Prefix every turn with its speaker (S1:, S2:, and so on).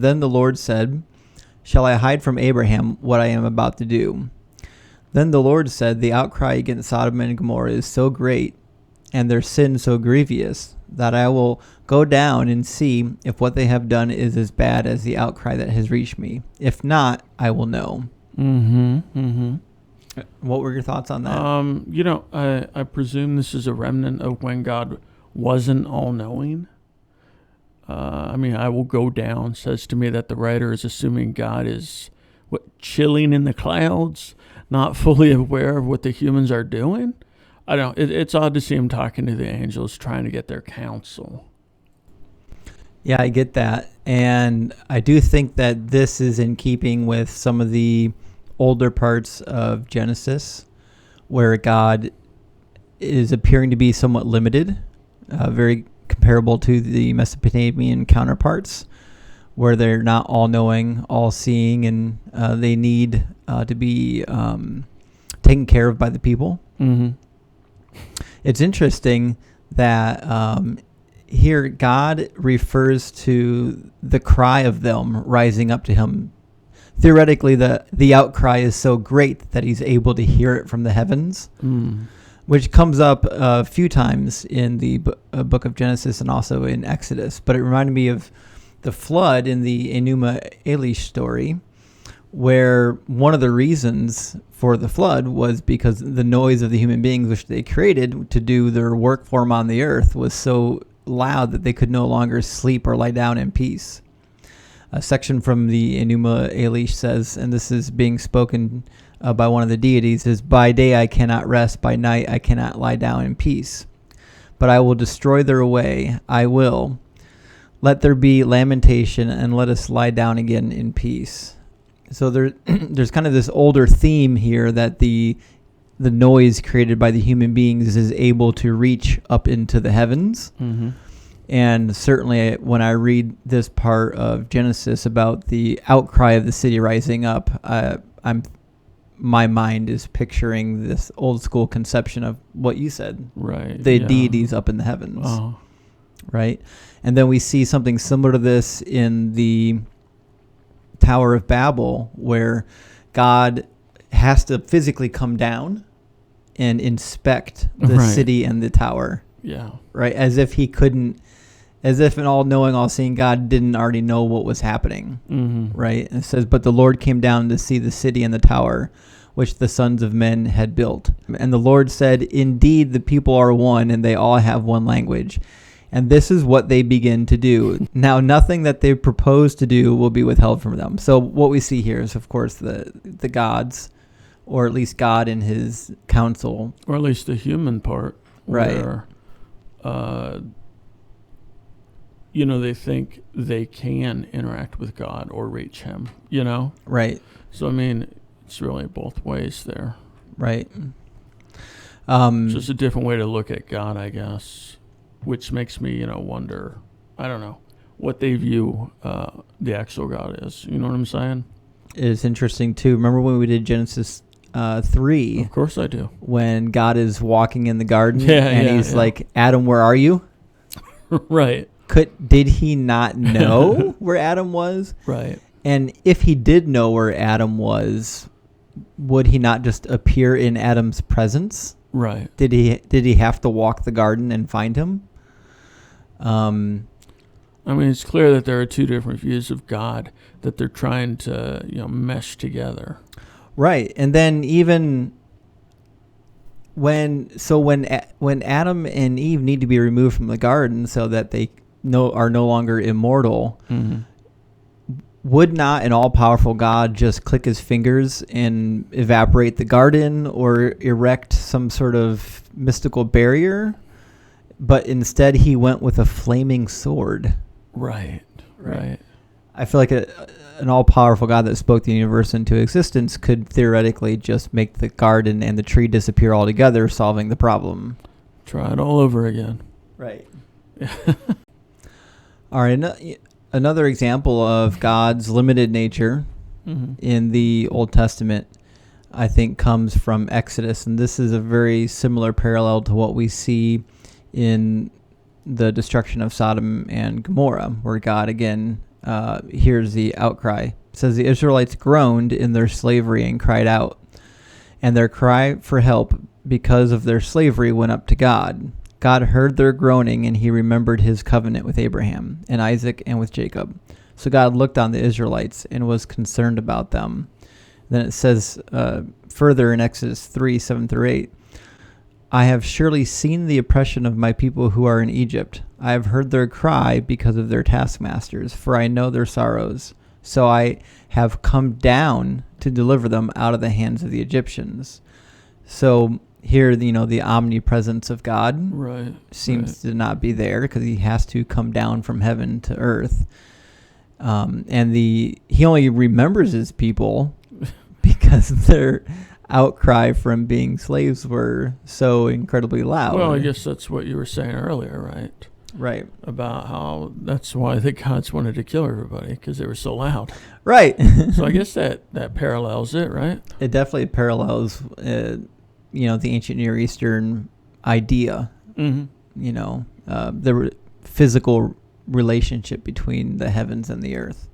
S1: Then the Lord said, "Shall I hide from Abraham what I am about to do?" Then the Lord said, "The outcry against Sodom and Gomorrah is so great, and their sin so grievous, that I will go down and see if what they have done is as bad as the outcry that has reached me. If not, I will know." What were your thoughts on that?
S2: I presume this is a remnant of when God wasn't all-knowing. I will go down says to me that the writer is assuming God is chilling in the clouds, not fully aware of what the humans are doing. I don't know. It's odd to see him talking to the angels, trying to get their counsel.
S1: Yeah, I get that. And I do think that this is in keeping with some of the older parts of Genesis, where God is appearing to be somewhat limited, very comparable to the Mesopotamian counterparts, where they're not all-knowing, all-seeing, and they need to be taken care of by the people.
S2: Mm-hmm.
S1: It's interesting that here God refers to the cry of them rising up to him. Theoretically, the outcry is so great that he's able to hear it from the heavens, which comes up a few times in the book of Genesis and also in Exodus. But it reminded me of the flood in the Enuma Elish story, where one of the reasons for the flood was because the noise of the human beings which they created to do their work for them on the earth was so loud that they could no longer sleep or lie down in peace. A section from the Enuma Elish says, and this is being spoken by one of the deities, is, "By day I cannot rest, by night I cannot lie down in peace. But I will destroy their way, I will. Let there be lamentation, and let us lie down again in peace." So there's kind of this older theme here that the noise created by the human beings is able to reach up into the heavens.
S2: Mm-hmm.
S1: And certainly when I read this part of Genesis about the outcry of the city rising up, my mind is picturing this old school conception of what you said.
S2: Right.
S1: The deities up in the heavens.
S2: Oh.
S1: Right? And then we see something similar to this in the Tower of Babel, where God has to physically come down and inspect the city and the tower.
S2: Yeah.
S1: Right? As if an all-knowing, all-seeing God didn't already know what was happening.
S2: Mm-hmm.
S1: Right? And it says, "But the Lord came down to see the city and the tower, which the sons of men had built. And the Lord said, Indeed, the people are one, and they all have one language. And this is what they begin to do. Now, nothing that they propose to do will be withheld from them." So what we see here is, of course, the gods, or at least God and his council.
S2: Or at least the human part.
S1: Right.
S2: Where, they think they can interact with God or reach him,
S1: Right.
S2: So, it's really both ways there.
S1: Right.
S2: It's just a different way to look at God, I guess, which makes me, wonder, I don't know, what they view the actual God is. You know what I'm saying?
S1: It's interesting, too. Remember when we did Genesis 3?
S2: Of course I do.
S1: When God is walking in the garden he's like, "Adam, where are you?"
S2: Right.
S1: Did he not know where Adam was?
S2: Right.
S1: And if he did know where Adam was, would he not just appear in Adam's presence?
S2: Right.
S1: Did he have to walk the garden and find him?
S2: It's clear that there are two different views of God that they're trying to, mesh together.
S1: Right. And then even when Adam and Eve need to be removed from the garden so that they are no longer immortal,
S2: mm-hmm.
S1: would not an all-powerful God just click his fingers and evaporate the garden or erect some sort of mystical barrier? But instead he went with a flaming sword.
S2: Right.
S1: I feel like an all-powerful God that spoke the universe into existence could theoretically just make the garden and the tree disappear altogether, solving the problem.
S2: Try it all over again.
S1: Right. All right. Another example of God's limited nature
S2: mm-hmm.
S1: in the Old Testament, I think, comes from Exodus. And this is a very similar parallel to what we see in the destruction of Sodom and Gomorrah, where God, again, here's the outcry. It says the Israelites groaned in their slavery and cried out, and their cry for help because of their slavery went up to God. God heard their groaning, and he remembered his covenant with Abraham and Isaac and with Jacob. So God looked on the Israelites and was concerned about them. Then it says further in Exodus 3:7-8, I have surely seen the oppression of my people who are in Egypt. I have heard their cry because of their taskmasters, for I know their sorrows. So I have come down to deliver them out of the hands of the Egyptians. So here, the omnipresence of God seems to not be there because he has to come down from heaven to earth. And he only remembers his people because their outcry from being slaves were so incredibly loud.
S2: Well, I guess that's what you were saying earlier, right?
S1: Right.
S2: About how that's why the gods wanted to kill everybody, because they were so loud.
S1: Right.
S2: So I guess that parallels it, right?
S1: It definitely parallels, the ancient Near Eastern idea.
S2: Mm-hmm.
S1: The physical relationship between the heavens and the earth.